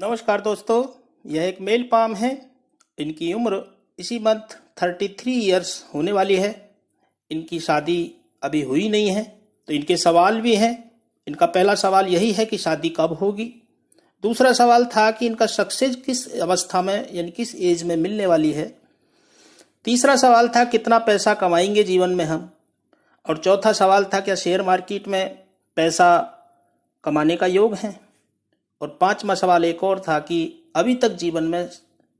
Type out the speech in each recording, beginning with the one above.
नमस्कार दोस्तों, यह एक मेल पाम है। इनकी उम्र इसी मंथ 33 इयर्स होने वाली है। इनकी शादी अभी हुई नहीं है, तो इनके सवाल भी हैं। इनका पहला सवाल यही है कि शादी कब होगी। दूसरा सवाल था कि इनका सक्सेस किस अवस्था में यानी किस एज में मिलने वाली है। तीसरा सवाल था कितना पैसा कमाएंगे जीवन में हम। और चौथा सवाल था क्या शेयर मार्केट में पैसा कमाने का योग है। और पांचवा सवाल एक और था कि अभी तक जीवन में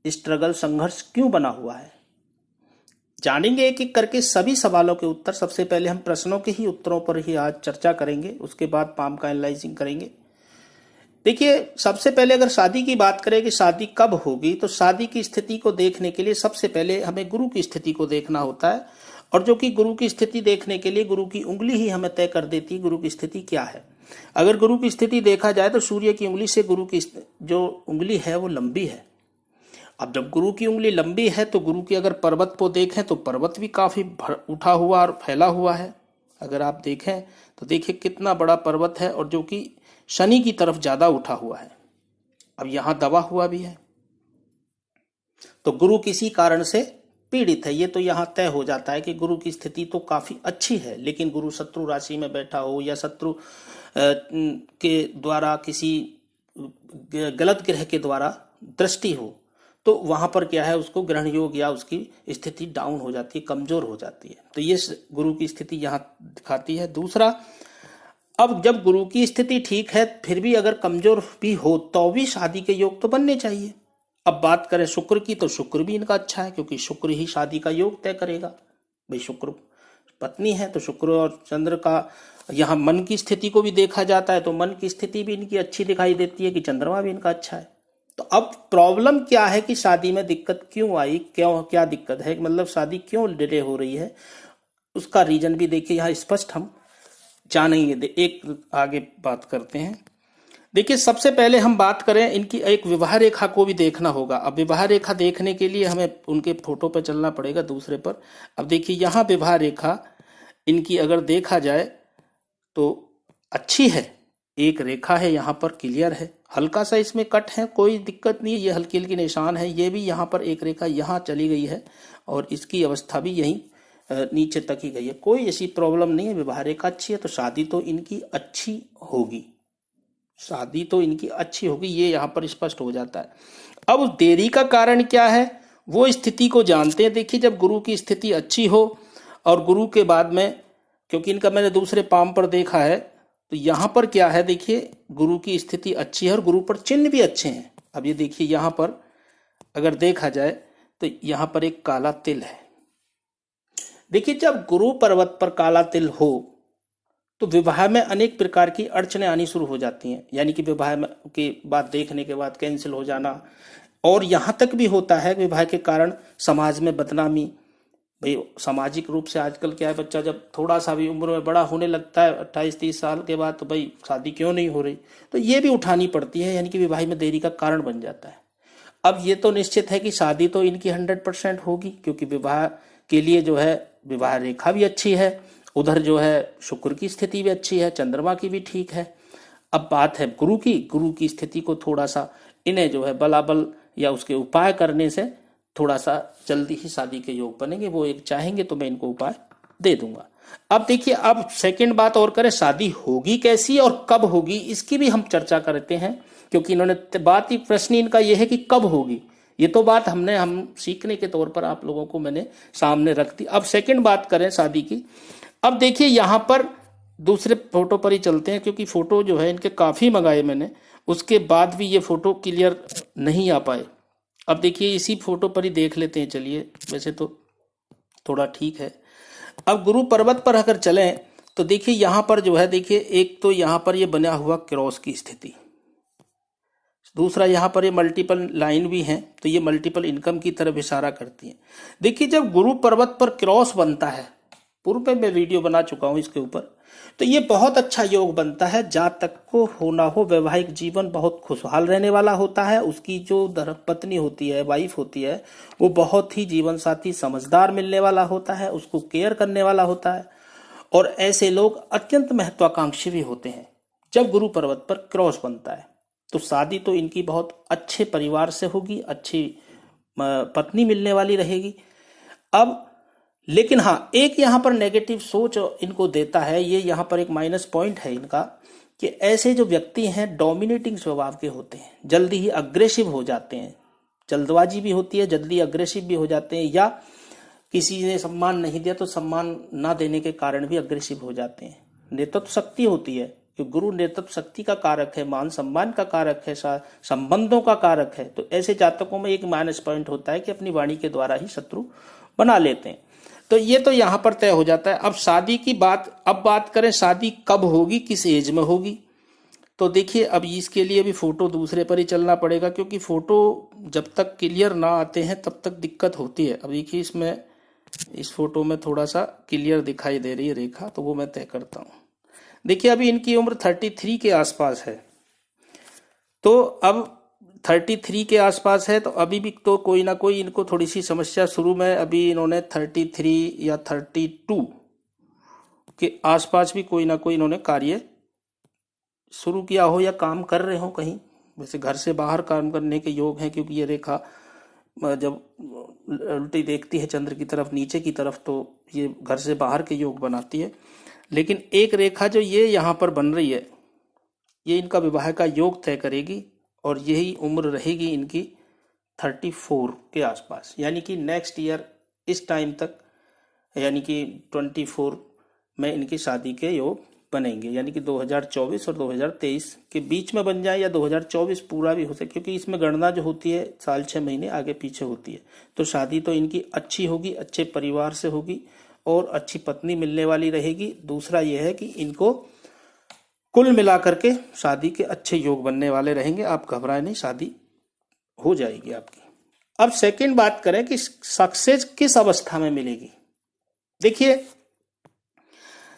स्ट्रगल संघर्ष क्यों बना हुआ है। जानेंगे एक एक करके सभी सवालों के उत्तर। सबसे पहले हम प्रश्नों के ही उत्तरों पर ही आज चर्चा करेंगे, उसके बाद पाम का एनालाइजिंग करेंगे। देखिए, सबसे पहले अगर शादी की बात करें कि शादी कब होगी, तो शादी की स्थिति को देखने के लिए सबसे पहले हमें गुरु की स्थिति को देखना होता है। और जो कि गुरु की स्थिति देखने के लिए गुरु की उंगली ही हमें तय कर देती है गुरु की स्थिति क्या है। अगर गुरु की स्थिति देखा जाए तो सूर्य की उंगली से गुरु की जो उंगली है वो लंबी है। अब जब गुरु की उंगली लंबी है तो गुरु की अगर पर्वत को देखें तो पर्वत भी काफी उठा हुआ और फैला हुआ है। अगर आप देखें तो देखिए कितना बड़ा पर्वत है और जो कि शनि की तरफ ज्यादा उठा हुआ है। अब यहां दबा हुआ भी है, तो गुरु किसी कारण से पीड़ित है। ये तो यहाँ तय हो जाता है कि गुरु की स्थिति तो काफी अच्छी है, लेकिन गुरु शत्रु राशि में बैठा हो या शत्रु के द्वारा किसी गलत ग्रह के द्वारा दृष्टि हो, तो वहां पर क्या है, उसको ग्रहण योग या उसकी स्थिति डाउन हो जाती है, कमजोर हो जाती है। तो ये गुरु की स्थिति यहाँ दिखाती है। दूसरा, अब जब गुरु की स्थिति ठीक है फिर भी अगर कमजोर भी हो तो भी शादी के योग तो बनने चाहिए। अब बात करें शुक्र की, तो शुक्र भी इनका अच्छा है, क्योंकि शुक्र ही शादी का योग तय करेगा। भाई शुक्र पत्नी है तो शुक्र और चंद्र का यहाँ मन की स्थिति को भी देखा जाता है, तो मन की स्थिति भी इनकी अच्छी दिखाई देती है कि चंद्रमा भी इनका अच्छा है। तो अब प्रॉब्लम क्या है कि शादी में दिक्कत क्यों आई, क्या दिक्कत है, मतलब शादी क्यों डिले हो रही है, उसका रीजन भी देखिए यहाँ स्पष्ट हम जानेंगे। एक आगे बात करते हैं। देखिए, सबसे पहले हम बात करें इनकी एक विवाह रेखा को भी देखना होगा। अब विवाह रेखा देखने के लिए हमें उनके फोटो पर चलना पड़ेगा दूसरे पर। अब देखिए यहाँ विवाह रेखा इनकी अगर देखा जाए तो अच्छी है। एक रेखा है यहाँ पर क्लियर है, हल्का सा इसमें कट है, कोई दिक्कत नहीं है, ये हल्की हल्की निशान है। ये भी यहाँ पर एक रेखा यहाँ चली गई है और इसकी अवस्था भी यहीं नीचे तक ही गई है। कोई ऐसी प्रॉब्लम नहीं है, विवाह रेखा अच्छी है, तो शादी तो इनकी अच्छी होगी। शादी तो इनकी अच्छी होगी, ये यहाँ पर स्पष्ट हो जाता है। अब उस देरी का कारण क्या है वो स्थिति को जानते हैं। देखिए, जब गुरु की स्थिति अच्छी हो और गुरु के बाद में, क्योंकि इनका मैंने दूसरे पाम पर देखा है, तो यहाँ पर क्या है, देखिए गुरु की स्थिति अच्छी है और गुरु पर चिन्ह भी अच्छे हैं। अब ये देखिए यहाँ पर अगर देखा जाए तो यहाँ पर एक काला तिल है। देखिए, जब गुरु पर्वत पर काला तिल हो तो विवाह में अनेक प्रकार की अड़चने आनी शुरू हो जाती हैं, यानी कि विवाह के बाद देखने के बाद कैंसिल हो जाना। और यहाँ तक भी होता है विवाह के कारण समाज में बदनामी। भाई सामाजिक रूप से आजकल क्या है, बच्चा जब थोड़ा सा भी उम्र में बड़ा होने लगता है 28-30 साल के बाद, तो भाई शादी क्यों नहीं हो रही, तो ये भी उठानी पड़ती है, यानी कि विवाह में देरी का कारण बन जाता है। अब ये तो निश्चित है कि शादी तो इनकी 100% होगी, क्योंकि विवाह के लिए जो है विवाह रेखा भी अच्छी है, उधर जो है शुक्र की स्थिति भी अच्छी है, चंद्रमा की भी ठीक है। अब बात है गुरु की स्थिति को थोड़ा सा इन्हें जो है बलाबल या उसके उपाय करने से थोड़ा सा जल्दी ही शादी के योग बनेंगे। वो एक चाहेंगे तो मैं इनको उपाय दे दूंगा। अब देखिए, अब सेकंड बात और करें, शादी होगी कैसी और कब होगी, इसकी भी हम चर्चा करते हैं, क्योंकि इन्होंने बात ही प्रश्न इनका यह है कि कब होगी। ये तो बात हम सीखने के तौर पर आप लोगों को मैंने सामने रख दी। अब सेकंड बात करें शादी की। अब देखिए यहाँ पर दूसरे फोटो पर ही चलते हैं, क्योंकि फोटो जो है इनके काफी मंगाए मैंने, उसके बाद भी ये फोटो क्लियर नहीं आ पाए। अब देखिए इसी फोटो पर ही देख लेते हैं, चलिए, वैसे तो थोड़ा ठीक है। अब गुरु पर्वत पर अगर चलें तो देखिए यहाँ पर जो है, देखिए एक तो यहाँ पर ये बना हुआ क्रॉस की स्थिति, दूसरा यहाँ पर ये मल्टीपल लाइन भी है, तो ये मल्टीपल इनकम की तरफ इशारा करती है। देखिए, जब गुरु पर्वत पर क्रॉस बनता है, पूर्व में मैं वीडियो बना चुका हूं इसके ऊपर, तो ये बहुत अच्छा योग बनता है। जातक को होना हो वैवाहिक जीवन बहुत खुशहाल रहने वाला होता है। उसकी जो पत्नी होती है, वाइफ होती है, वो बहुत ही जीवन साथी समझदार मिलने वाला होता है, उसको केयर करने वाला होता है। और ऐसे लोग अत्यंत महत्वाकांक्षी भी होते हैं जब गुरु पर्वत पर क्रॉस बनता है। तो शादी तो इनकी बहुत अच्छे परिवार से होगी, अच्छी पत्नी मिलने वाली रहेगी। अब लेकिन हाँ, एक यहाँ पर नेगेटिव सोच इनको देता है, ये यहाँ पर एक माइनस पॉइंट है इनका, कि ऐसे जो व्यक्ति हैं डोमिनेटिंग स्वभाव के होते हैं, जल्दी ही अग्रेसिव हो जाते हैं, जल्दबाजी भी होती है, जल्दी अग्रेसिव भी हो जाते हैं, या किसी ने सम्मान नहीं दिया तो सम्मान ना देने के कारण भी अग्रेसिव हो जाते हैं। नेतृत्व शक्ति होती है कि गुरु नेतृत्व शक्ति का कारक है, मान सम्मान का कारक है, संबंधों का कारक है। तो ऐसे जातकों में एक माइनस पॉइंट होता है कि अपनी वाणी के द्वारा ही शत्रु बना लेते हैं। तो ये तो यहां पर तय हो जाता है। अब शादी की बात, अब बात करें शादी कब होगी, किस एज में होगी। तो देखिए, अब इसके लिए भी फोटो दूसरे पर ही चलना पड़ेगा, क्योंकि फोटो जब तक क्लियर ना आते हैं तब तक दिक्कत होती है। अब देखिए, इसमें इस फोटो में थोड़ा सा क्लियर दिखाई दे रही है रेखा, तो वो मैं तय करता हूं। देखिए, अभी इनकी उम्र 33 के आसपास है। तो अब 33 के आसपास है, तो अभी भी तो कोई ना कोई इनको थोड़ी सी समस्या शुरू में, अभी इन्होंने 33 या 32 के आसपास भी कोई ना कोई इन्होंने कार्य शुरू किया हो या काम कर रहे हो कहीं। वैसे घर से बाहर काम करने के योग हैं, क्योंकि ये रेखा जब उल्टी देखती है चंद्र की तरफ, नीचे की तरफ, तो ये घर से बाहर के योग बनाती है। लेकिन एक रेखा जो ये यहाँ पर बन रही है, ये इनका विवाह का योग तय करेगी, और यही उम्र रहेगी इनकी 34 के आसपास, यानी कि नेक्स्ट ईयर इस टाइम तक, यानी कि 24 में इनकी शादी के योग बनेंगे, यानी कि 2024 और 2023 के बीच में बन जाए, या 2024 पूरा भी हो सके, क्योंकि इसमें गणना जो होती है साल 6 महीने आगे पीछे होती है। तो शादी तो इनकी अच्छी होगी, अच्छे परिवार से होगी, और अच्छी पत्नी मिलने वाली रहेगी। दूसरा यह है कि इनको कुल मिलाकर के शादी के अच्छे योग बनने वाले रहेंगे। आप घबराएं नहीं, शादी हो जाएगी आपकी। अब सेकंड बात करें कि सक्सेस किस अवस्था में मिलेगी। देखिए,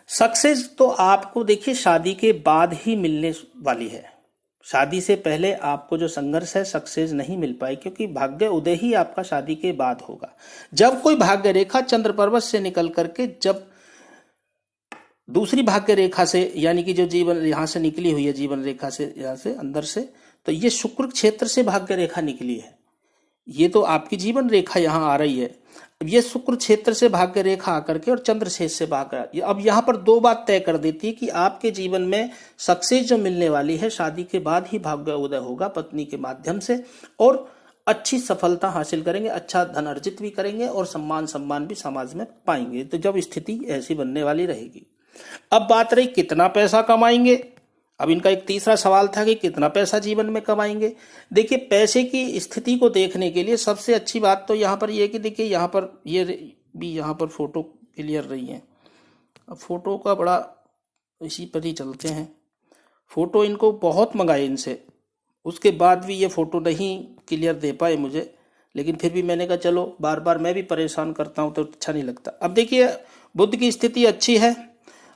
सक्सेस तो आपको देखिए शादी के बाद ही मिलने वाली है। शादी से पहले आपको जो संघर्ष है, सक्सेस नहीं मिल पाई, क्योंकि भाग्य उदय ही आपका शादी के बाद होगा। जब कोई भाग्य रेखा चंद्र पर्वत से निकल करके जब दूसरी भाग्य रेखा से, यानी कि जो जीवन यहां से निकली हुई है, जीवन रेखा से, यहां से अंदर से, तो ये शुक्र क्षेत्र से भाग्य रेखा निकली है। ये तो आपकी जीवन रेखा यहां आ रही है। अब ये शुक्र क्षेत्र से भाग्य रेखा आकर के और चंद्र शेष से भाग्य, अब यहां पर दो बात तय कर देती है कि आपके जीवन में सक्सेस जो मिलने वाली है, शादी के बाद ही भाग्य उदय होगा पत्नी के माध्यम से, और अच्छी सफलता हासिल करेंगे, अच्छा धन अर्जित भी करेंगे, और सम्मान भी समाज में पाएंगे। तो जब स्थिति ऐसी बनने वाली रहेगी। अब बात रही कितना पैसा कमाएंगे। अब इनका एक तीसरा सवाल था कि कितना पैसा जीवन में कमाएंगे। देखिए, पैसे की स्थिति को देखने के लिए सबसे अच्छी बात तो यहाँ पर ये कि देखिए, यहाँ पर ये भी यहाँ पर फोटो क्लियर रही है। अब फोटो का बड़ा इसी पर ही चलते हैं। फोटो इनको बहुत मंगाए इनसे, उसके बाद भी ये फोटो नहीं क्लियर दे पाए मुझे, लेकिन फिर भी मैंने कहा चलो, बार बार मैं भी परेशान करता हूँ तो अच्छा नहीं लगता। अब देखिए, बुध की स्थिति अच्छी है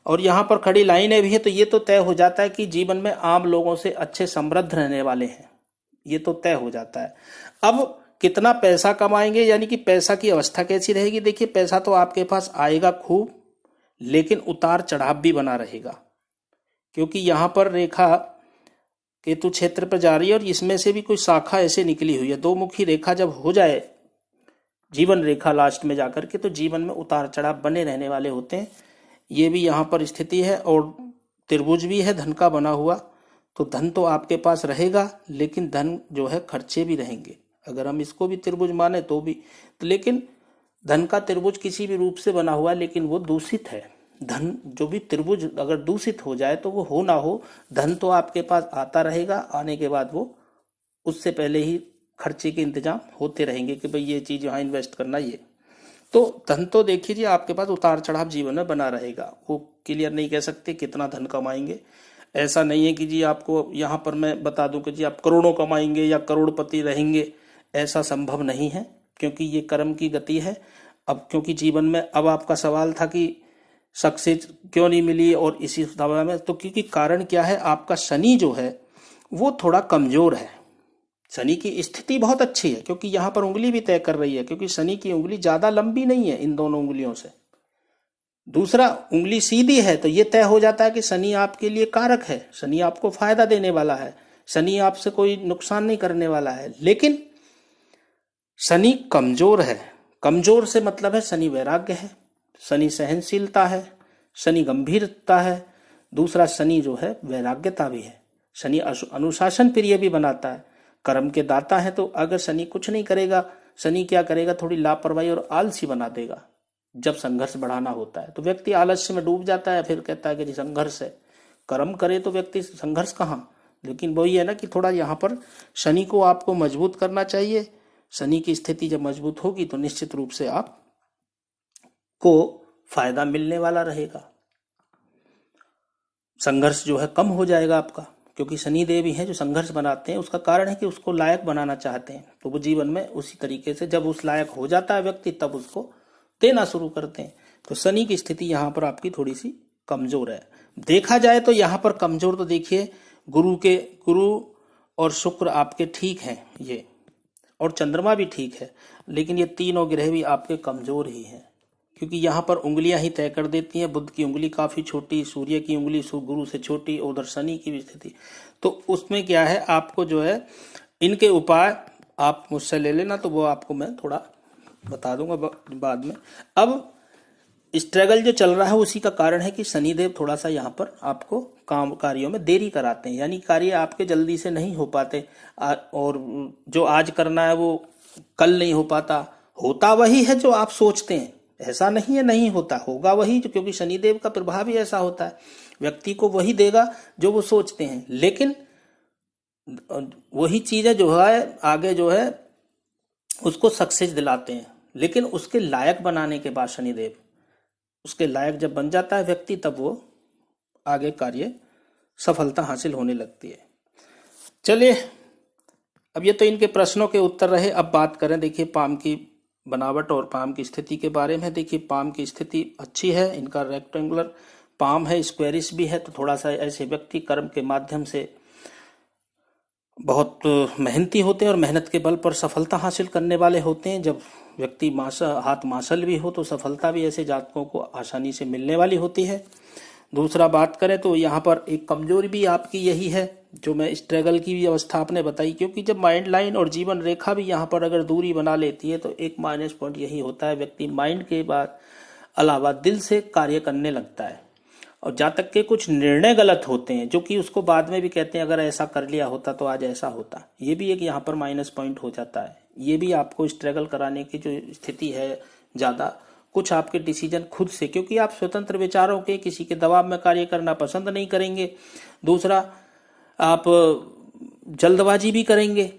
और यहाँ पर खड़ी लाइनें भी है, तो ये तो तय हो जाता है कि जीवन में आम लोगों से अच्छे समृद्ध रहने वाले हैं, ये तो तय हो जाता है। अब कितना पैसा कमाएंगे, यानी कि पैसा की अवस्था कैसी रहेगी। देखिए, पैसा तो आपके पास आएगा खूब, लेकिन उतार चढ़ाव भी बना रहेगा, क्योंकि यहाँ पर रेखा केतु क्षेत्र पर जा रही है और इसमें से भी कोई शाखा ऐसे निकली हुई है। दो मुखी रेखा जब हो जाए जीवन रेखा लास्ट में जाकर के, तो जीवन में उतार चढ़ाव बने रहने वाले होते हैं। ये भी यहाँ पर स्थिति है, और त्रिभुज भी है धन का बना हुआ, तो धन तो आपके पास रहेगा, लेकिन धन जो है खर्चे भी रहेंगे। अगर हम इसको भी त्रिभुज माने तो भी, तो लेकिन धन का त्रिभुज किसी भी रूप से बना हुआ है, लेकिन वो दूषित है। धन जो भी त्रिभुज अगर दूषित हो जाए तो वो हो ना हो, धन तो आपके पास आता रहेगा, आने के बाद वो उससे पहले ही खर्चे के इंतजाम होते रहेंगे कि भाई ये चीज यहाँ इन्वेस्ट करना, ये तो धन तो देखिए जी आपके पास उतार चढ़ाव जीवन में बना रहेगा। वो क्लियर नहीं कह सकते कितना धन कमाएंगे। ऐसा नहीं है कि जी आपको यहाँ पर मैं बता दूं कि जी आप करोड़ों कमाएंगे या करोड़पति रहेंगे, ऐसा संभव नहीं है, क्योंकि ये कर्म की गति है। अब क्योंकि जीवन में, अब आपका सवाल था कि सक्सेस क्यों नहीं मिली और इसी समय में, तो क्योंकि कारण क्या है, आपका शनि जो है वो थोड़ा कमजोर है। शनि की स्थिति बहुत अच्छी है, क्योंकि यहां पर उंगली भी तय कर रही है, क्योंकि शनि की उंगली ज्यादा लंबी नहीं है इन दोनों उंगलियों से। दूसरा, उंगली सीधी है, तो ये तय हो जाता है कि शनि आपके लिए कारक है, शनि आपको फायदा देने वाला है। शनि आपसे कोई नुकसान नहीं करने वाला है। लेकिन शनि कमजोर है। कमजोर से मतलब है शनि वैराग्य है, शनि सहनशीलता है, शनि गंभीरता है। दूसरा शनि जो है वैराग्यता भी है। शनि अनुशासन प्रिय भी बनाता है, कर्म के दाता है। तो अगर शनि कुछ नहीं करेगा, शनि क्या करेगा, थोड़ी लापरवाही और आलसी बना देगा। जब संघर्ष बढ़ाना होता है तो व्यक्ति आलस्य में डूब जाता है, फिर कहता है कि संघर्ष है। कर्म करे तो व्यक्ति संघर्ष कहाँ। लेकिन वही है ना कि थोड़ा यहाँ पर शनि को आपको मजबूत करना चाहिए। शनि की स्थिति जब मजबूत होगी तो निश्चित रूप से आप को फायदा मिलने वाला रहेगा। संघर्ष जो है कम हो जाएगा आपका, क्योंकि शनि देव ही है जो संघर्ष बनाते हैं। उसका कारण है कि उसको लायक बनाना चाहते हैं, तो वो जीवन में उसी तरीके से जब उस लायक हो जाता है व्यक्ति तब उसको देना शुरू करते हैं। तो शनि की स्थिति यहाँ पर आपकी थोड़ी सी कमजोर है। देखा जाए तो यहाँ पर कमजोर तो देखिए गुरु और शुक्र आपके ठीक हैं ये, और चंद्रमा भी ठीक है, लेकिन ये तीनों ग्रह भी आपके कमजोर ही हैं, क्योंकि यहाँ पर उंगलियां ही तय कर देती हैं। बुध की उंगली काफी छोटी, सूर्य की उंगली गुरु से छोटी, उधर शनि की भी स्थिति। तो उसमें क्या है, आपको जो है इनके उपाय आप मुझसे ले लेना, तो वो आपको मैं थोड़ा बता दूंगा बाद में। अब स्ट्रगल जो चल रहा है उसी का कारण है कि शनिदेव थोड़ा सा यहाँ पर आपको काम कार्यों में देरी कराते हैं, यानी कार्य आपके जल्दी से नहीं हो पाते, और जो आज करना है वो कल नहीं हो पाता। होता वही है जो आप सोचते हैं, ऐसा नहीं है नहीं होता, होगा वही, क्योंकि शनिदेव का प्रभाव ही ऐसा होता है, व्यक्ति को वही देगा जो वो सोचते हैं। लेकिन वही चीजें जो है आगे जो है उसको सक्सेस दिलाते हैं, लेकिन उसके लायक बनाने के बाद शनिदेव उसके लायक जब बन जाता है व्यक्ति, तब वो आगे कार्य सफलता हासिल होने लगती है। चलिए, अब ये तो इनके प्रश्नों के उत्तर रहे। अब बात करें देखिए पाम की बनावट और पाम की स्थिति के बारे में। देखिए पाम की स्थिति अच्छी है, इनका रेक्टेंगुलर पाम है, स्क्वेरिश भी है। तो थोड़ा सा ऐसे व्यक्ति कर्म के माध्यम से बहुत मेहनती होते हैं और मेहनत के बल पर सफलता हासिल करने वाले होते हैं। जब व्यक्ति हाथ मासल भी हो तो सफलता भी ऐसे जातकों को आसानी से मिलने वाली होती है। दूसरा बात करें तो यहाँ पर एक कमजोरी भी आपकी यही है, जो मैं स्ट्रगल की भी अवस्था आपने बताई, क्योंकि जब माइंड लाइन और जीवन रेखा भी यहाँ पर अगर दूरी बना लेती है तो एक माइनस पॉइंट यही होता है, व्यक्ति माइंड के बाद अलावा दिल से कार्य करने लगता है, और जातक के कुछ निर्णय गलत होते हैं, जो कि उसको बाद में भी कहते हैं अगर ऐसा कर लिया होता तो आज ऐसा होता। ये भी एक यहाँ पर माइनस पॉइंट हो जाता है। ये भी आपको स्ट्रगल कराने की जो स्थिति है ज्यादा, कुछ आपके डिसीजन खुद से, क्योंकि आप स्वतंत्र विचारों के, किसी के दबाव में कार्य करना पसंद नहीं करेंगे। दूसरा, आप जल्दबाजी भी करेंगे।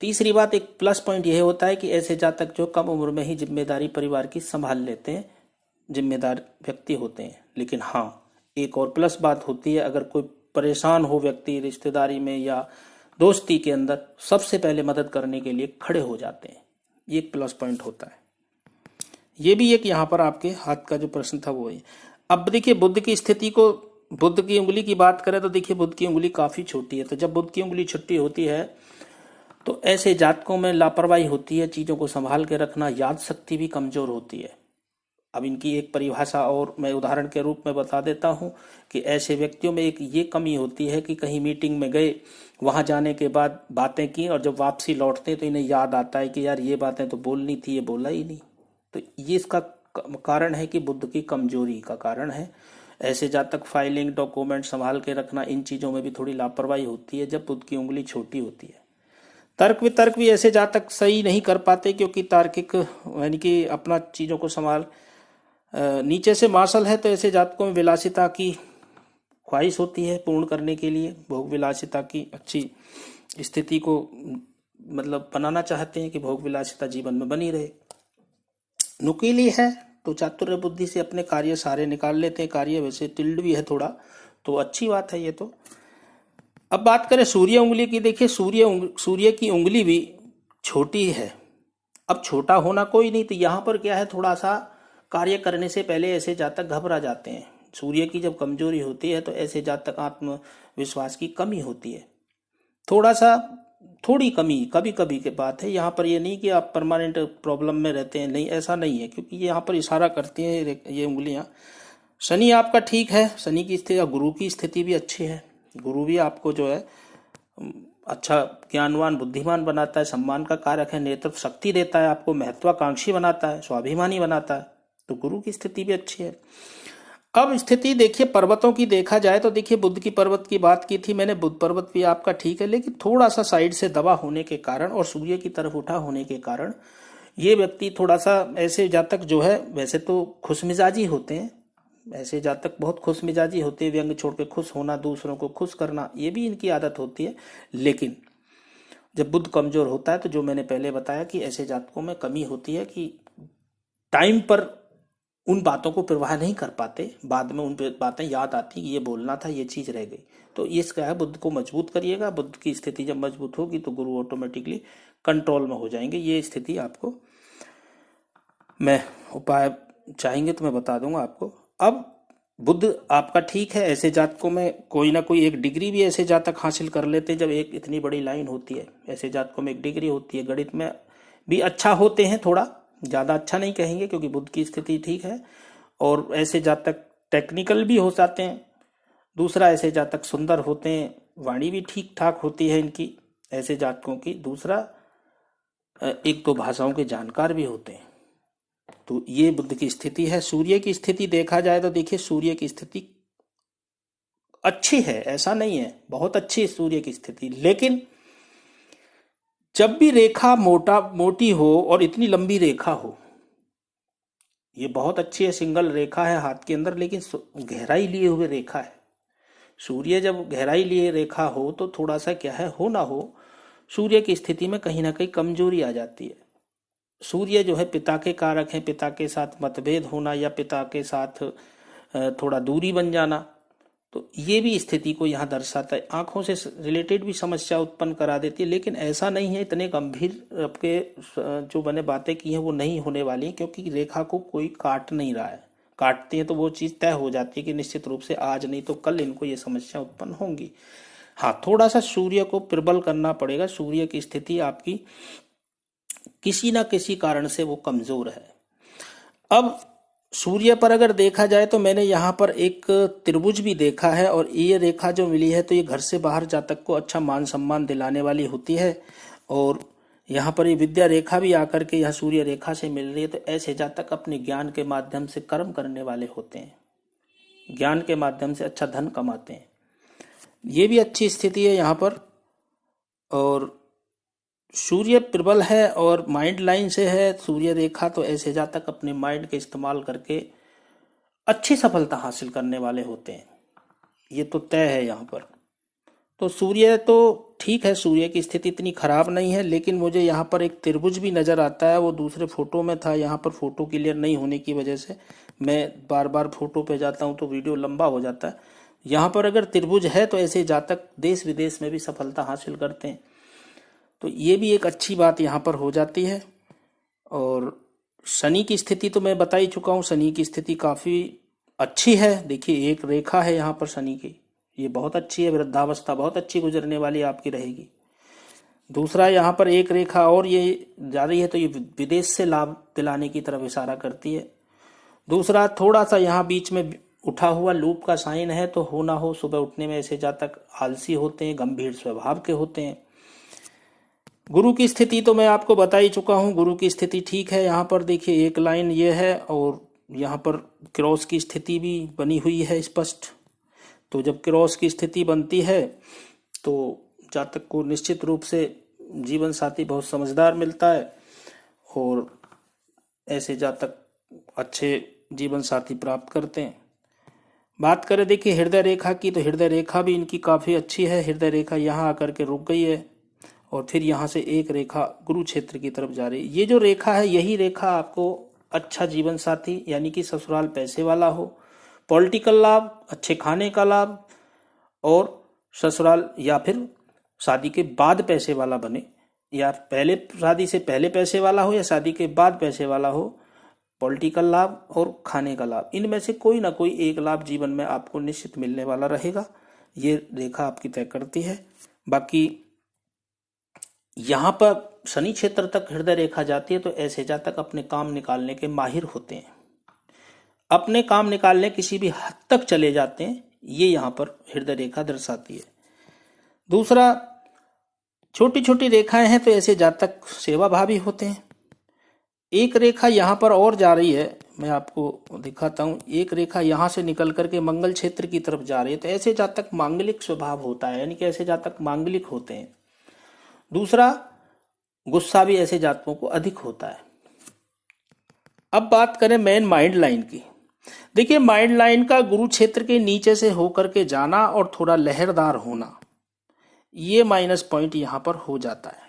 तीसरी बात, एक प्लस पॉइंट यह होता है कि ऐसे जातक जो कम उम्र में ही जिम्मेदारी परिवार की संभाल लेते हैं, जिम्मेदार व्यक्ति होते हैं। लेकिन हाँ, एक और प्लस बात होती है, अगर कोई परेशान हो व्यक्ति रिश्तेदारी में या दोस्ती के अंदर, सबसे पहले मदद करने के लिए खड़े हो जाते हैं। ये एक प्लस पॉइंट होता है। ये भी एक यहाँ पर आपके हाथ का जो प्रश्न था वो है। अब देखिए बुध की स्थिति को, बुध की उंगली की बात करें तो देखिए बुध की उंगली काफी छोटी है। तो जब बुध की उंगली छोटी होती है तो ऐसे जातकों में लापरवाही होती है, चीजों को संभाल के रखना, याद शक्ति भी कमजोर होती है। अब इनकी एक परिभाषा और मैं उदाहरण के रूप में बता देता हूं कि ऐसे व्यक्तियों में एक ये कमी होती है कि कहीं मीटिंग में गए, वहां जाने के बाद बातें की और जब वापसी लौटते तो इन्हें याद आता है कि यार ये बातें तो बोलनी थी, ये बोला ही नहीं। तो ये इसका कारण है कि बुध की कमजोरी का कारण है। ऐसे जातक फाइलिंग, डॉक्यूमेंट संभाल के रखना, इन चीजों में भी थोड़ी लापरवाही होती है जब बुध की उंगली छोटी होती है। तर्क वितर्क भी ऐसे जातक सही नहीं कर पाते, क्योंकि तार्किक यानी कि अपना चीजों को संभाल नीचे से मार्शल है। तो ऐसे जातकों में विलासिता की ख्वाहिश होती है पूर्ण करने के लिए, भोग विलासिता की अच्छी स्थिति को मतलब बनाना चाहते हैं कि भोग विलासिता जीवन में बनी रहे। नुकीली है तो चातुर्य बुद्धि से अपने कार्य सारे निकाल लेते हैं। कार्य वैसे टिल्ड भी है थोड़ा, तो अच्छी बात है ये तो। अब बात करें सूर्य उंगली की। देखिए सूर्य की उंगली भी छोटी है। अब छोटा होना कोई नहीं, तो यहाँ पर क्या है, थोड़ा सा कार्य करने से पहले ऐसे जातक घबरा जाते हैं। सूर्य की जब कमजोरी होती है तो ऐसे जातक आत्मविश्वास की कमी होती है, थोड़ी कमी कभी कभी की बात है। यहाँ पर ये नहीं कि आप परमानेंट प्रॉब्लम में रहते हैं, नहीं, ऐसा नहीं है, क्योंकि यहाँ पर इशारा करती हैं ये उंगलियां। शनि आपका ठीक है, शनि की स्थिति, गुरु की स्थिति भी अच्छी है। गुरु भी आपको जो है अच्छा ज्ञानवान बुद्धिमान बनाता है, सम्मान का कारक है, नेतृत्व शक्ति देता है, आपको महत्वाकांक्षी बनाता है, स्वाभिमानी बनाता है। तो गुरु की स्थिति भी अच्छी है। अब स्थिति देखिए पर्वतों की देखा जाए तो देखिए बुध की पर्वत की बात की थी मैंने, बुध पर्वत भी आपका ठीक है, लेकिन थोड़ा सा साइड से दबा होने के कारण और सूर्य की तरफ उठा होने के कारण ये व्यक्ति थोड़ा सा, ऐसे जातक जो है वैसे तो खुशमिजाजी होते हैं, ऐसे जातक बहुत खुशमिजाजी होते हैं, व्यंग छोड़ के खुश होना, दूसरों को खुश करना, ये भी इनकी आदत होती है। लेकिन जब बुध कमजोर होता है तो जो मैंने पहले बताया कि ऐसे जातकों में कमी होती है कि टाइम पर उन बातों को प्रवाह नहीं कर पाते, बाद में उन बातें याद आती कि ये बोलना था, ये चीज रह गई। तो ये क्या है, बुध को मजबूत करिएगा। बुध की स्थिति जब मजबूत होगी तो गुरु ऑटोमेटिकली कंट्रोल में हो जाएंगे। ये स्थिति आपको मैं उपाय चाहेंगे तो मैं बता दूंगा आपको। अब बुध आपका ठीक है, ऐसे जातकों में कोई ना कोई एक डिग्री भी ऐसे जातक हासिल कर लेते हैं। जब एक इतनी बड़ी लाइन होती है, ऐसे जातकों में एक डिग्री होती है, गणित में भी अच्छा होते हैं, थोड़ा ज्यादा अच्छा नहीं कहेंगे क्योंकि बुध की स्थिति ठीक है। और ऐसे जातक टेक्निकल भी हो जाते हैं। दूसरा, ऐसे जातक सुंदर होते हैं, वाणी भी ठीक ठाक होती है इनकी ऐसे जातकों की। दूसरा, एक दो भाषाओं के जानकार भी होते हैं। तो ये बुध की स्थिति है। सूर्य की स्थिति देखा जाए तो देखिए सूर्य की स्थिति अच्छी है, ऐसा नहीं है, बहुत अच्छी है सूर्य की स्थिति। लेकिन जब भी रेखा मोटी हो और इतनी लंबी रेखा हो, ये बहुत अच्छी है, सिंगल रेखा है हाथ के अंदर, लेकिन गहराई लिए हुए रेखा है। सूर्य जब गहराई लिए रेखा हो तो थोड़ा सा क्या है, हो ना हो, सूर्य की स्थिति में कहीं ना कहीं कमजोरी आ जाती है। सूर्य जो है पिता के कारक है, पिता के साथ मतभेद होना या पिता के साथ थोड़ा दूरी बन जाना, तो ये भी स्थिति को यहाँ दर्शाता है। आंखों से रिलेटेड भी समस्या उत्पन्न करा देती है, लेकिन ऐसा नहीं है, इतने गंभीर आपके जो मैंने बातें की हैं वो नहीं होने वाली, क्योंकि रेखा को कोई काट नहीं रहा है। काटते हैं तो वो चीज तय हो जाती है कि निश्चित रूप से आज नहीं तो कल इनको ये समस्या उत्पन्न होंगी। हाँ, थोड़ा सा सूर्य को प्रबल करना पड़ेगा। सूर्य की स्थिति आपकी किसी ना किसी कारण से वो कमजोर है। अब सूर्य पर अगर देखा जाए तो मैंने यहाँ पर एक त्रिभुज भी देखा है, और ये रेखा जो मिली है तो ये घर से बाहर जातक को अच्छा मान सम्मान दिलाने वाली होती है। और यहाँ पर ये विद्या रेखा भी आकर के यहाँ सूर्य रेखा से मिल रही है, तो ऐसे जातक अपने ज्ञान के माध्यम से कर्म करने वाले होते हैं, ज्ञान के माध्यम से अच्छा धन कमाते हैं। ये भी अच्छी स्थिति है यहाँ पर। और सूर्य प्रबल है और माइंड लाइन से है सूर्य रेखा, तो ऐसे जातक अपने माइंड के इस्तेमाल करके अच्छी सफलता हासिल करने वाले होते हैं, ये तो तय है यहाँ पर। तो सूर्य तो ठीक है, सूर्य की स्थिति इतनी खराब नहीं है, लेकिन मुझे यहाँ पर एक त्रिभुज भी नजर आता है, वो दूसरे फोटो में था। यहाँ पर फोटो क्लियर नहीं होने की वजह से मैं बार बार फोटो पे जाता हूँ तो वीडियो लंबा हो जाता है। यहाँ पर अगर त्रिभुज है तो ऐसे जातक देश विदेश में भी सफलता हासिल करते हैं, तो ये भी एक अच्छी बात यहाँ पर हो जाती है। और शनि की स्थिति तो मैं बता ही चुका हूँ, शनि की स्थिति काफी अच्छी है। देखिए एक रेखा है यहाँ पर शनि की, ये बहुत अच्छी है, वृद्धावस्था बहुत अच्छी गुजरने वाली आपकी रहेगी। दूसरा, यहाँ पर एक रेखा और ये जा रही है, तो ये विदेश से लाभ दिलाने की तरफ इशारा करती है। दूसरा, थोड़ा सा यहाँ बीच में उठा हुआ लूप का साइन है, तो हो ना हो सुबह उठने में ऐसे जातक आलसी होते हैं, गंभीर स्वभाव के होते हैं। गुरु की स्थिति तो मैं आपको बता ही चुका हूँ, गुरु की स्थिति ठीक है। यहाँ पर देखिए एक लाइन ये है और यहाँ पर क्रॉस की स्थिति भी बनी हुई है स्पष्ट। तो जब क्रॉस की स्थिति बनती है तो जातक को निश्चित रूप से जीवन साथी बहुत समझदार मिलता है, और ऐसे जातक अच्छे जीवन साथी प्राप्त करते हैं। बात करें देखिए हृदय रेखा की, तो हृदय रेखा भी इनकी काफी अच्छी है। हृदय रेखा यहाँ आकर के रुक गई है और फिर यहाँ से एक रेखा गुरु क्षेत्र की तरफ जा रही है। ये जो रेखा है, यही रेखा आपको अच्छा जीवन साथी यानी कि ससुराल पैसे वाला हो, पॉलिटिकल लाभ, अच्छे खाने का लाभ, और ससुराल या फिर शादी के बाद पैसे वाला बने, या पहले शादी से पहले पैसे वाला हो या शादी के बाद पैसे वाला हो, पॉलिटिकल लाभ और खाने का लाभ, इनमें से कोई ना कोई एक लाभ जीवन में आपको निश्चित मिलने वाला रहेगा। ये रेखा आपकी तय करती है। बाकी यहाँ पर शनि क्षेत्र तक हृदय रेखा जाती है, तो ऐसे जातक अपने काम निकालने के माहिर होते हैं, अपने काम निकालने किसी भी हद तक चले जाते हैं, ये यहाँ पर हृदय रेखा दर्शाती है। दूसरा, छोटी छोटी रेखाएं हैं तो ऐसे जातक सेवा भावी होते हैं। एक रेखा यहाँ पर और जा रही है, मैं आपको दिखाता हूँ। एक रेखा यहाँ से निकल करके मंगल क्षेत्र की तरफ जा रही है, तो ऐसे जातक मांगलिक स्वभाव होता है, यानी कि ऐसे जातक मांगलिक होते हैं। दूसरा, गुस्सा भी ऐसे जातकों को अधिक होता है। अब बात करें मेन माइंड लाइन की। देखिए, माइंड लाइन का गुरु क्षेत्र के नीचे से होकर के जाना और थोड़ा लहरदार होना, ये माइनस पॉइंट यहां पर हो जाता है।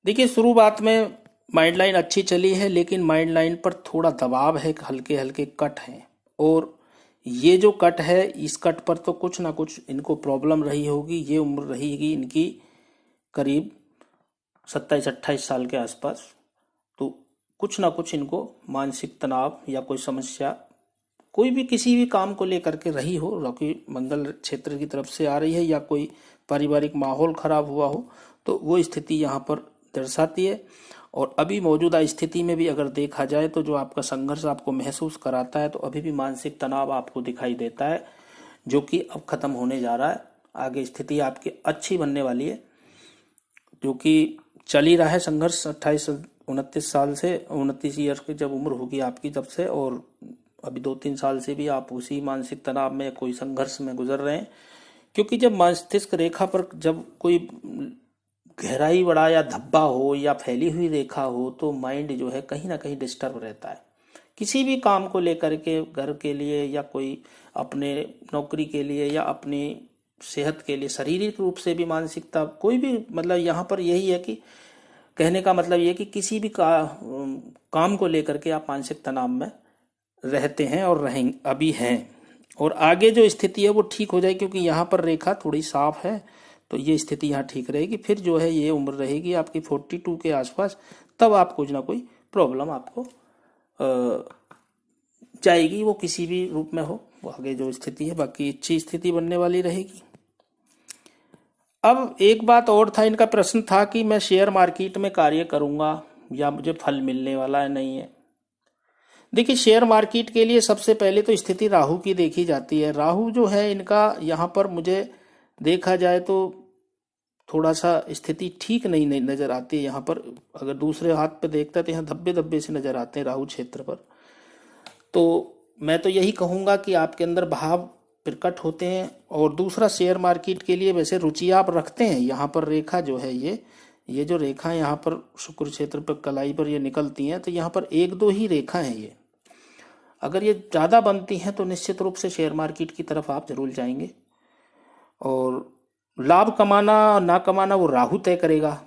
देखिए, शुरुआत में माइंड लाइन अच्छी चली है, लेकिन माइंड लाइन पर थोड़ा दबाव है, हल्के हल्के कट हैं, और ये जो कट है, इस कट पर तो कुछ ना कुछ इनको प्रॉब्लम रही होगी। ये उम्र रहेगी इनकी करीब 27-28 साल के आसपास, तो कुछ ना कुछ इनको मानसिक तनाव या कोई समस्या, कोई भी किसी भी काम को लेकर के रही हो, क्योंकि मंगल क्षेत्र की तरफ से आ रही है, या कोई पारिवारिक माहौल खराब हुआ हो, तो वो स्थिति यहाँ पर दर्शाती है। और अभी मौजूदा स्थिति में भी अगर देखा जाए तो जो आपका संघर्ष आपको महसूस कराता है, तो अभी भी मानसिक तनाव आपको दिखाई देता है, जो कि अब खत्म होने जा रहा है। आगे स्थिति आपकी अच्छी बनने वाली है, जो कि चल ही रहा है संघर्ष 28-29 साल से, 29 ईयर की जब उम्र होगी आपकी तब से, और अभी 2-3 साल से भी आप उसी मानसिक तनाव में, कोई संघर्ष में गुजर रहे हैं। क्योंकि जब मस्तिष्क रेखा पर जब कोई गहराई बड़ा या धब्बा हो या फैली हुई रेखा हो, तो माइंड जो है कहीं ना कहीं डिस्टर्ब रहता है। किसी भी काम को लेकर के, घर के लिए या कोई अपने नौकरी के लिए या अपनी सेहत के लिए, शारीरिक रूप से भी, मानसिकता, कोई भी, मतलब यहाँ पर यही है कि कहने का मतलब ये कि किसी भी काम को लेकर के आप मानसिक तनाव में रहते हैं और रहेंगे, अभी हैं। और आगे जो स्थिति है वो ठीक हो जाए, क्योंकि यहाँ पर रेखा थोड़ी साफ है, तो ये स्थिति यहाँ ठीक रहेगी। फिर जो है ये उम्र रहेगी आपकी 42 के आसपास, तब आप कुछ ना कोई प्रॉब्लम आपको जाएगी, वो किसी भी रूप में हो, वो आगे जो स्थिति है, बाकी अच्छी स्थिति बनने वाली रहेगी। अब एक बात और था, इनका प्रश्न था कि मैं शेयर मार्केट में कार्य करूंगा या मुझे फल मिलने वाला है, नहीं है। देखिए, शेयर मार्केट के लिए सबसे पहले तो स्थिति राहु की देखी जाती है। राहु जो है इनका यहाँ पर मुझे देखा जाए तो थोड़ा सा स्थिति ठीक नहीं नजर आती है। यहाँ पर अगर दूसरे हाथ पे देखता है तो यहाँ धब्बे धब्बे से नजर आते हैं राहु क्षेत्र पर। तो मैं तो यही कहूंगा कि आपके अंदर भाव प्रकट होते हैं। और दूसरा, शेयर मार्केट के लिए वैसे रुचि आप रखते हैं। यहाँ पर रेखा जो है, ये जो रेखा यहाँ पर शुक्र क्षेत्र पर कलाई पर ये निकलती हैं, तो यहाँ पर 1-2 ही रेखा हैं ये। अगर ये ज़्यादा बनती हैं तो निश्चित रूप से शेयर मार्केट की तरफ आप जरूर जाएंगे। और लाभ कमाना ना कमाना वो राहु तय करेगा,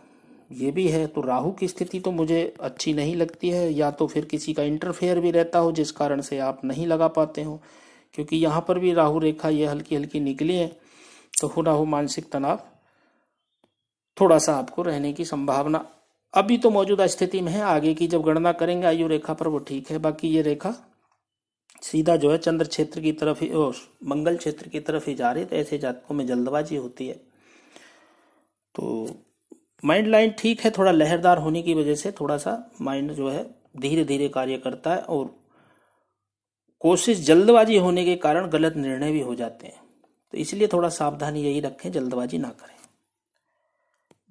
ये भी है। तो राहु की स्थिति तो मुझे अच्छी नहीं लगती है, या तो फिर किसी का इंटरफेयर भी रहता हो जिस कारण से आप नहीं लगा पाते हो, क्योंकि यहाँ पर भी राहु रेखा ये हल्की हल्की निकली है। तो हो ना हो मानसिक तनाव थोड़ा सा आपको रहने की संभावना अभी तो मौजूदा स्थिति में है। आगे की जब गणना करेंगे आयु रेखा पर वो ठीक है। बाकी ये रेखा सीधा जो है चंद्र क्षेत्र की तरफ ही, मंगल क्षेत्र की तरफ ही जा रही है, तो ऐसे जातकों में जल्दबाजी होती है। तो माइंड लाइन ठीक है, थोड़ा लहरदार होने की वजह से थोड़ा सा माइंड जो है धीरे धीरे कार्य करता है, और कोशिश जल्दबाजी होने के कारण गलत निर्णय भी हो जाते हैं। तो इसलिए थोड़ा सावधानी यही रखें, जल्दबाजी ना करें।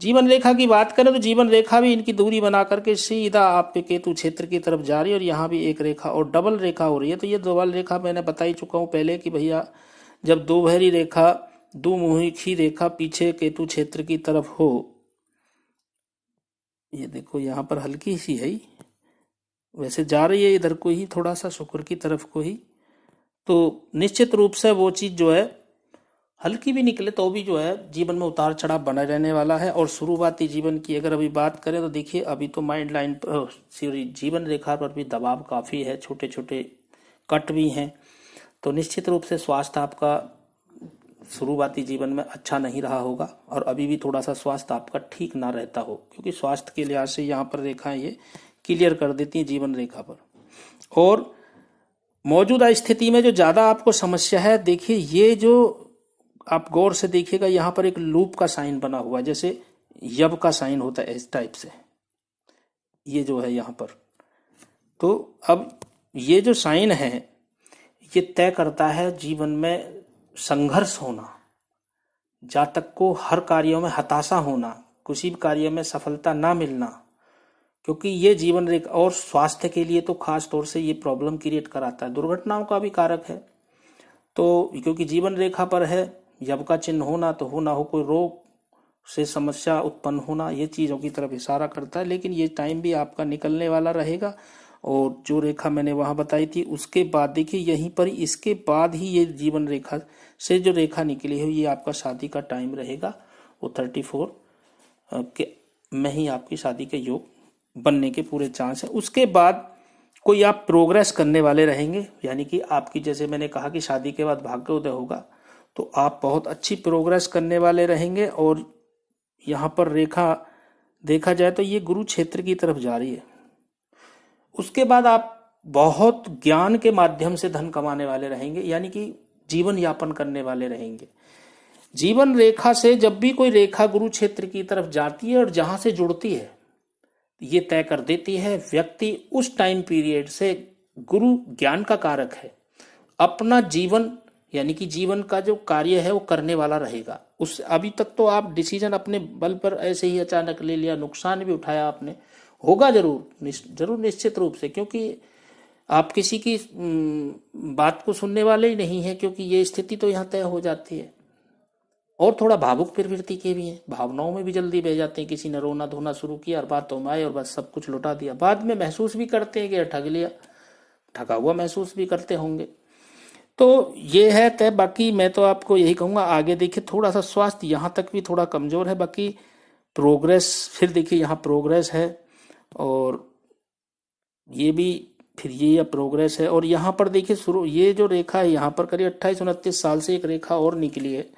जीवन रेखा की बात करें तो जीवन रेखा भी इनकी दूरी बना करके सीधा आपके केतु क्षेत्र की तरफ जा रही है, और यहाँ भी एक रेखा और डबल रेखा हो रही है। तो ये डबल रेखा मैंने बता ही चुका हूँ पहले कि भैया, जब दो बहरी रेखा, दो मुखी रेखा पीछे केतु क्षेत्र की तरफ हो, ये देखो यहाँ पर हल्की सी है, वैसे जा रही है इधर को ही, थोड़ा सा शुक्र की तरफ को ही, तो निश्चित रूप से वो चीज जो है हल्की भी निकले तो भी जो है जीवन में उतार चढ़ाव बना रहने वाला है। और शुरुआती जीवन की अगर अभी बात करें तो देखिए, अभी तो माइंड लाइन पर, जीवन रेखा पर भी दबाव काफी है, छोटे छोटे कट भी हैं। तो निश्चित रूप से स्वास्थ्य आपका शुरुआती जीवन में अच्छा नहीं रहा होगा, और अभी भी थोड़ा सा स्वास्थ्य आपका ठीक ना रहता हो, क्योंकि स्वास्थ्य के लिहाज से यहाँ पर रेखाएं ये क्लियर कर देती हैं जीवन रेखा पर। और मौजूदा स्थिति में जो ज्यादा आपको समस्या है, देखिए ये जो आप गौर से देखिएगा, यहाँ पर एक लूप का साइन बना हुआ है, जैसे यब का साइन होता है इस टाइप से, ये जो है यहाँ पर। तो अब ये जो साइन है ये तय करता है जीवन में संघर्ष होना, जातक को हर कार्यों में हताशा होना, किसी भी कार्य में सफलता ना मिलना, क्योंकि ये जीवन रेखा और स्वास्थ्य के लिए तो खास तौर से ये प्रॉब्लम क्रिएट कराता है, दुर्घटनाओं का भी कारक है। तो क्योंकि जीवन रेखा पर है यब का चिन्ह होना, तो हो ना हो कोई रोग से समस्या उत्पन्न होना, ये चीज़ों की तरफ इशारा करता है। लेकिन ये टाइम भी आपका निकलने वाला रहेगा। और जो रेखा मैंने वहां बताई थी उसके बाद देखिए यहीं पर इसके बाद ही ये जीवन रेखा से जो रेखा निकली है ये आपका शादी का टाइम रहेगा। वो 34 के में ही आपकी शादी के योग बनने के पूरे चांस है। उसके बाद कोई आप प्रोग्रेस करने वाले रहेंगे, यानी कि आपकी जैसे मैंने कहा कि शादी के बाद भाग्योदय होगा, तो आप बहुत अच्छी प्रोग्रेस करने वाले रहेंगे। और यहाँ पर रेखा देखा जाए तो ये गुरु क्षेत्र की तरफ जा रही है। उसके बाद आप बहुत ज्ञान के माध्यम से धन कमाने वाले रहेंगे, यानी कि जीवन यापन करने वाले रहेंगे। जीवन रेखा से जब भी कोई रेखा गुरु क्षेत्र की तरफ जाती है और जहां से जुड़ती है, ये तय कर देती है व्यक्ति उस टाइम पीरियड से गुरु ज्ञान का कारक है, अपना जीवन यानी कि जीवन का जो कार्य है वो करने वाला रहेगा। उस अभी तक तो आप डिसीजन अपने बल पर ऐसे ही अचानक ले लिया, नुकसान भी उठाया आपने, होगा जरूर निश्चित रूप से, क्योंकि आप किसी की बात को सुनने वाले ही नहीं है, क्योंकि ये स्थिति तो यहाँ तय हो जाती है। और थोड़ा भावुक प्रवृत्ति के भी हैं, भावनाओं में भी जल्दी बह जाते हैं। किसी ने रोना धोना शुरू किया और बातों में आए और बस सब कुछ लुटा दिया, बाद में महसूस भी करते हैं कि ठग लिया, ठगा हुआ महसूस भी करते होंगे। तो ये है तय। बाकी मैं तो आपको यही कहूँगा, आगे देखिए थोड़ा सा स्वास्थ्य यहाँ तक भी थोड़ा कमजोर है, बाकी प्रोग्रेस फिर देखिए यहाँ प्रोग्रेस है, और ये भी फिर ये प्रोग्रेस है। और यहाँ पर देखिए शुरू ये जो रेखा है यहाँ पर करीब 28-29 साल से एक रेखा और निकली है।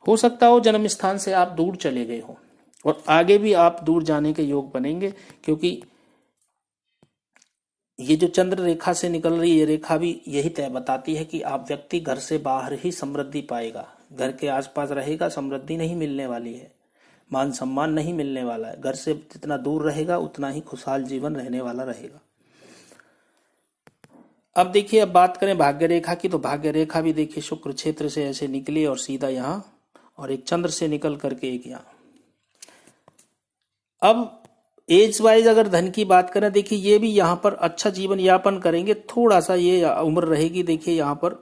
हो सकता हो जन्म स्थान से आप दूर चले गए हो और आगे भी आप दूर जाने के योग बनेंगे, क्योंकि ये जो चंद्र रेखा से निकल रही है रेखा भी यही तय बताती है कि आप व्यक्ति घर से बाहर ही समृद्धि पाएगा, घर के आसपास रहेगा समृद्धि नहीं मिलने वाली है, मान सम्मान नहीं मिलने वाला है। घर से जितना दूर रहेगा उतना ही खुशहाल जीवन रहने वाला रहेगा। अब देखिए, अब बात करें भाग्य रेखा की, तो भाग्य रेखा भी देखिए शुक्र क्षेत्र से ऐसे निकली और सीधा यहाँ, और एक चंद्र से निकल करके एक यहाँ। अब एज वाइज अगर धन की बात करें, देखिए ये भी यहाँ पर अच्छा जीवन यापन करेंगे। थोड़ा सा ये उम्र रहेगी देखिए यहाँ पर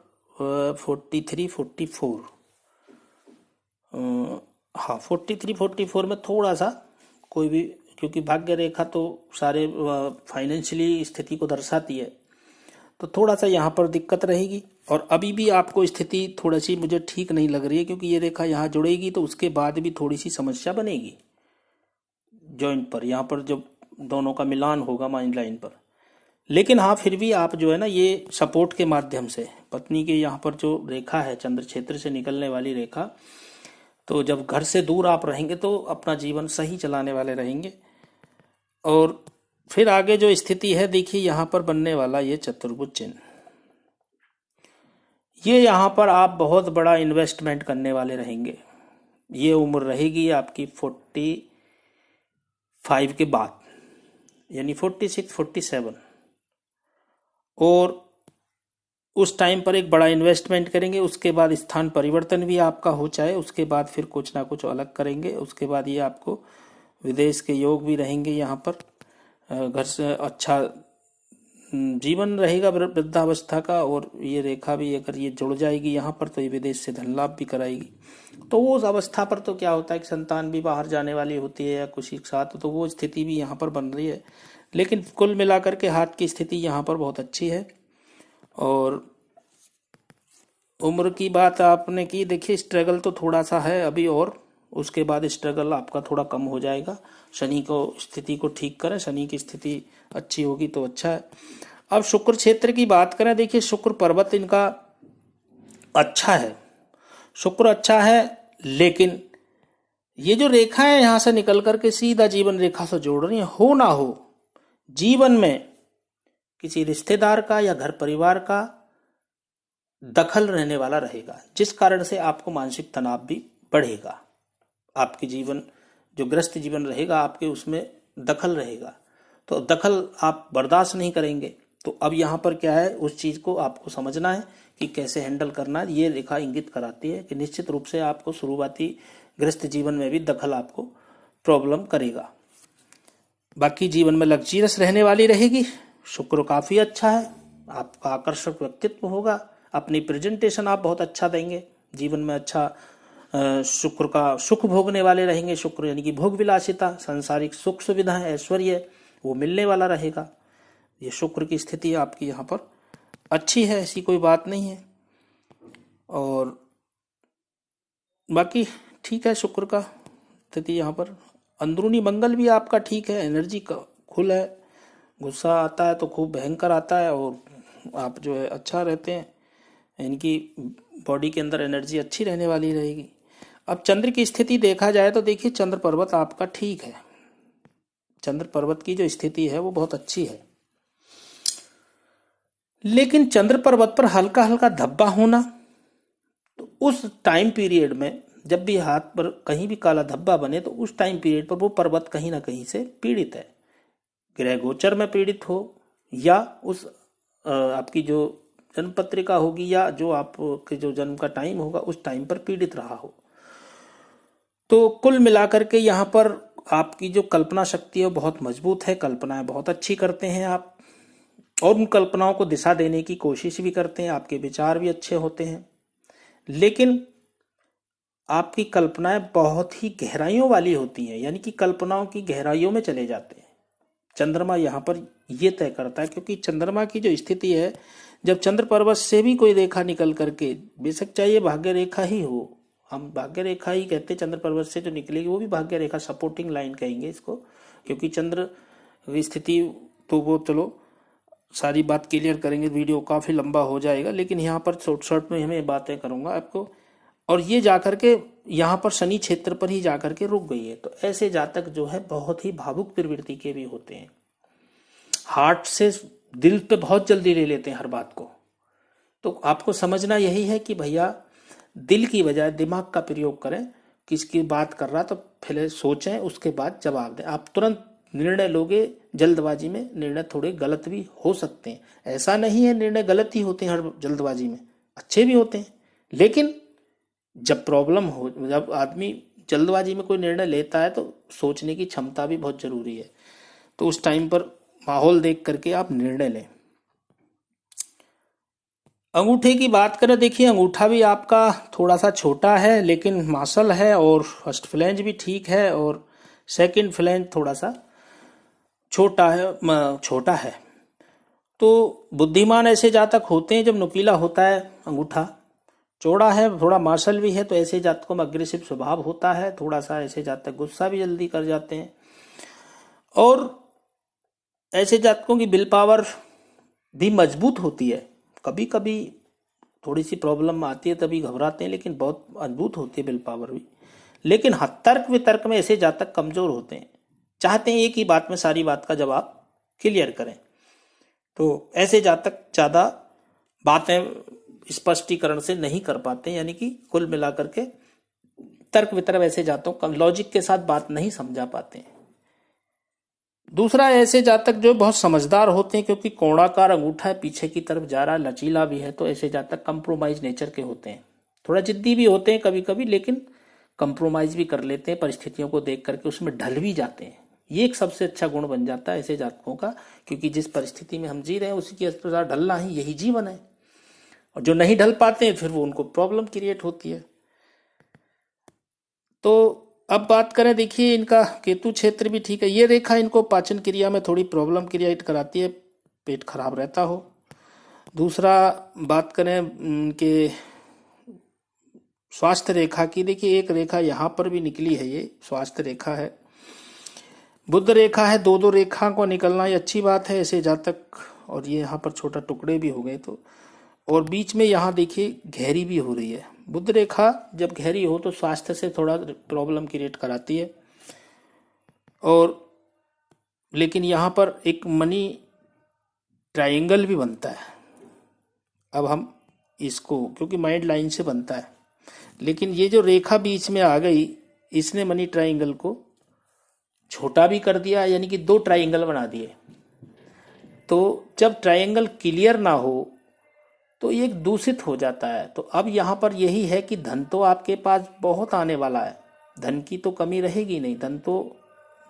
43-44, हाँ 43-44 में थोड़ा सा कोई भी, क्योंकि भाग्य रेखा तो सारे फाइनेंशियली स्थिति को दर्शाती है, तो थोड़ा सा यहाँ पर दिक्कत रहेगी। और अभी भी आपको स्थिति थोड़ी सी मुझे ठीक नहीं लग रही है, क्योंकि ये रेखा यहाँ जुड़ेगी तो उसके बाद भी थोड़ी सी समस्या बनेगी जॉइंट पर, यहाँ पर जब दोनों का मिलान होगा माइंड लाइन पर। लेकिन हाँ फिर भी आप जो है ना ये सपोर्ट के माध्यम से पत्नी के यहाँ पर जो रेखा है चंद्र क्षेत्र से निकलने वाली रेखा, तो जब घर से दूर आप रहेंगे तो अपना जीवन सही चलाने वाले रहेंगे। और फिर आगे जो स्थिति है देखिए यहाँ पर बनने वाला ये चतुर्भुज चिन्ह, ये यहाँ पर आप बहुत बड़ा इन्वेस्टमेंट करने वाले रहेंगे। ये उम्र रहेगी आपकी 45 के बाद, यानी 46-47, और उस टाइम पर एक बड़ा इन्वेस्टमेंट करेंगे। उसके बाद स्थान परिवर्तन भी आपका हो जाए, उसके बाद फिर कुछ ना कुछ अलग करेंगे। उसके बाद ये आपको विदेश के योग भी रहेंगे यहाँ पर, घर से अच्छा जीवन रहेगा वृद्धावस्था का। और ये रेखा भी अगर ये जुड़ जाएगी यहाँ पर तो ये विदेश से धन लाभ भी कराएगी। तो वो उस अवस्था पर तो क्या होता है कि संतान भी बाहर जाने वाली होती है या कुछ के साथ, तो वो स्थिति भी यहाँ पर बन रही है। लेकिन कुल मिलाकर के हाथ की स्थिति यहाँ पर बहुत अच्छी है। और उम्र की बात आपने की, देखिए स्ट्रगल तो थोड़ा सा है अभी, और उसके बाद स्ट्रगल आपका थोड़ा कम हो जाएगा। शनि को स्थिति को ठीक करें, शनि की स्थिति अच्छी होगी तो अच्छा है। अब शुक्र क्षेत्र की बात करें, देखिए शुक्र पर्वत इनका अच्छा है, शुक्र अच्छा है, लेकिन ये जो रेखा है यहां से निकल करके सीधा जीवन रेखा से जोड़ रही है। हो ना हो जीवन में किसी रिश्तेदार का या घर परिवार का दखल रहने वाला रहेगा, जिस कारण से आपको मानसिक तनाव भी बढ़ेगा। आपके जीवन जो ग्रस्त जीवन रहेगा आपके उसमें दखल रहेगा, तो दखल आप बर्दाश्त नहीं करेंगे, तो अब यहाँ पर क्या है, उस चीज को आपको समझना है कि कैसे हैंडल करना है। ये रेखा इंगित कराती है कि निश्चित रूप से आपको शुरुआती गृहस्थ जीवन में भी दखल आपको प्रॉब्लम करेगा। बाकी जीवन में लग्जरियस रहने वाली रहेगी। शुक्र काफी अच्छा है, आपका आकर्षक व्यक्तित्व होगा, अपनी प्रेजेंटेशन आप बहुत अच्छा देंगे, जीवन में अच्छा शुक्र का सुख भोगने वाले रहेंगे। शुक्र यानी कि भोग विलासिता, सांसारिक सुख सुविधा, ऐश्वर्य वो मिलने वाला रहेगा। ये शुक्र की स्थिति आपकी यहाँ पर अच्छी है, ऐसी कोई बात नहीं है। और बाकी ठीक है, शुक्र का स्थिति यहाँ पर। अंदरूनी मंगल भी आपका ठीक है, एनर्जी का खुल है, गुस्सा आता है तो खूब भयंकर आता है और आप जो है अच्छा रहते हैं, इनकी बॉडी के अंदर एनर्जी अच्छी रहने वाली रहेगी। अब चंद्र की स्थिति देखा जाए तो देखिए चंद्र पर्वत आपका ठीक है, चंद्र पर्वत की जो स्थिति है वो बहुत अच्छी है, लेकिन चंद्र पर्वत पर हल्का हल्का धब्बा होना, तो उस टाइम पीरियड में जब भी हाथ पर कहीं भी काला धब्बा बने तो उस टाइम पीरियड पर वो पर्वत कहीं ना कहीं से पीड़ित है। ग्रह गोचर में पीड़ित हो या उस आपकी जो जन्म पत्रिका होगी या जो आपके जो जन्म का टाइम होगा उस टाइम पर पीड़ित रहा हो। तो कुल मिलाकर के यहाँ पर आपकी जो कल्पना शक्ति है बहुत मजबूत है, कल्पनाएं बहुत अच्छी करते हैं आप, और उन कल्पनाओं को दिशा देने की कोशिश भी करते हैं, आपके विचार भी अच्छे होते हैं, लेकिन आपकी कल्पनाएं बहुत ही गहराइयों वाली होती हैं, यानी कि कल्पनाओं की गहराइयों में चले जाते हैं। चंद्रमा यहाँ पर यह तय करता है, क्योंकि चंद्रमा की जो स्थिति है, जब चंद्र पर्वत से भी कोई रेखा निकल करके, बेशक चाहिए भाग्य रेखा ही हो, हम भाग्य रेखा ही कहते हैं, चंद्र पर्वत से जो निकलेगी वो भी भाग्य रेखा, सपोर्टिंग लाइन कहेंगे इसको, क्योंकि चंद्र स्थिति तो वो चलो सारी बात क्लियर करेंगे, वीडियो काफी लंबा हो जाएगा, लेकिन यहाँ पर शॉर्ट में हमें बातें करूंगा आपको। और ये जाकर के यहाँ पर शनि क्षेत्र पर ही जाकर के रुक गई है, तो ऐसे जातक जो है बहुत ही भावुक प्रवृत्ति के भी होते हैं, हार्ट से दिल पे बहुत जल्दी ले लेते हैं हर बात को। तो आपको समझना यही है कि भैया दिल की बजाय दिमाग का प्रयोग करें, किसकी बात कर रहा तो पहले सोचें, उसके बाद जवाब दें। आप तुरंत निर्णय लोगे जल्दबाजी में, निर्णय थोड़े गलत भी हो सकते हैं, ऐसा नहीं है निर्णय गलत ही होते हैं हर जल्दबाजी में, अच्छे भी होते हैं, लेकिन जब प्रॉब्लम हो, जब आदमी जल्दबाजी में कोई निर्णय लेता है तो सोचने की क्षमता भी बहुत जरूरी है। तो उस टाइम पर माहौल देख करके आप निर्णय लें। अंगूठे की बात करें, देखिए अंगूठा भी आपका थोड़ा सा छोटा है, लेकिन मासल है, और फर्स्ट फ्लैंज भी ठीक है, और सेकंड फ्लैंज थोड़ा सा छोटा है। तो बुद्धिमान ऐसे जातक होते हैं जब नुकीला होता है अंगूठा, चौड़ा है, थोड़ा मार्शल भी है, तो ऐसे जातकों में अग्रेसिव स्वभाव होता है, थोड़ा सा ऐसे जातक गुस्सा भी जल्दी कर जाते हैं, और ऐसे जातकों की विल पावर भी मजबूत होती है। कभी कभी थोड़ी सी प्रॉब्लम आती है तभी घबराते हैं, लेकिन बहुत मजबूत होती है विल पावर भी। लेकिन तर्क वितर्क में ऐसे जातक कमजोर होते हैं, चाहते हैं एक ही बात में सारी बात का जवाब क्लियर करें। तो ऐसे जातक ज्यादा बातें स्पष्टीकरण से नहीं कर पाते, यानी कि कुल मिलाकर के तर्क वितर्क ऐसे जातकों लॉजिक के साथ बात नहीं समझा पाते हैं। दूसरा, ऐसे जातक जो बहुत समझदार होते हैं, क्योंकि कोणाकार अंगूठा है, पीछे की तरफ जा रहा है, लचीला भी है, तो ऐसे जातक कंप्रोमाइज नेचर के होते हैं, थोड़ा जिद्दी भी होते हैं कभी कभी, लेकिन कंप्रोमाइज भी कर लेते हैं, परिस्थितियों को देख करके उसमें ढल भी जाते हैं। ये एक सबसे अच्छा गुण बन जाता है ऐसे जातकों का, क्योंकि जिस परिस्थिति में हम जी रहे हैं उसी के अनुसार ढलना ही यही जीवन है, और जो नहीं ढल पाते हैं फिर वो उनको प्रॉब्लम क्रिएट होती है। तो अब बात करें, देखिए इनका केतु क्षेत्र भी ठीक है, ये रेखा इनको पाचन क्रिया में थोड़ी प्रॉब्लम क्रिएट कराती है, पेट खराब रहता हो। दूसरा बात करें इनके स्वास्थ्य रेखा की, देखिए एक रेखा यहाँ पर भी निकली है, ये स्वास्थ्य रेखा है, बुध रेखा है, दो रेखा को निकलना ये अच्छी बात है ऐसे जातक, और ये यहाँ पर छोटा टुकड़े भी हो गए, तो और बीच में यहाँ देखिए गहरी भी हो रही है। बुध रेखा जब गहरी हो तो स्वास्थ्य से थोड़ा प्रॉब्लम क्रिएट कराती है, और लेकिन यहाँ पर एक मनी ट्रायंगल भी बनता है। अब हम इसको, क्योंकि माइंड लाइन से बनता है, लेकिन ये जो रेखा बीच में आ गई इसने मनी ट्रायंगल को छोटा भी कर दिया, यानी कि दो ट्रायंगल बना दिए। तो जब ट्रायंगल क्लियर ना हो तो ये दूषित हो जाता है। तो अब यहाँ पर यही है कि धन तो आपके पास बहुत आने वाला है, धन की तो कमी रहेगी नहीं, धन तो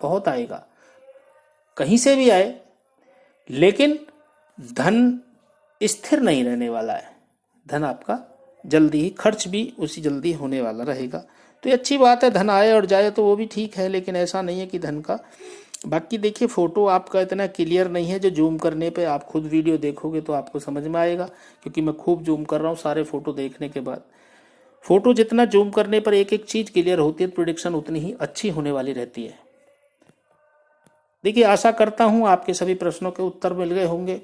बहुत आएगा, कहीं से भी आए, लेकिन धन स्थिर नहीं रहने वाला है। धन आपका जल्दी ही, खर्च भी उसी जल्दी होने वाला रहेगा। तो ये अच्छी बात है, धन आए और जाए तो वो भी ठीक है, लेकिन ऐसा नहीं है कि धन का। बाकी देखिए, फोटो आपका इतना क्लियर नहीं है, जो जूम करने पे आप खुद वीडियो देखोगे तो आपको समझ में आएगा, क्योंकि मैं खूब जूम कर रहा हूँ सारे फोटो देखने के बाद। फोटो जितना जूम करने पर एक एक चीज क्लियर होती है, प्रोडिक्शन उतनी ही अच्छी होने वाली रहती है। देखिए, आशा करता हूँ आपके सभी प्रश्नों के उत्तर मिल गए होंगे।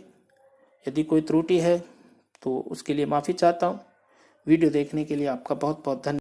यदि कोई त्रुटि है तो उसके लिए माफ़ी चाहता हूँ। वीडियो देखने के लिए आपका बहुत बहुत धन्यवाद।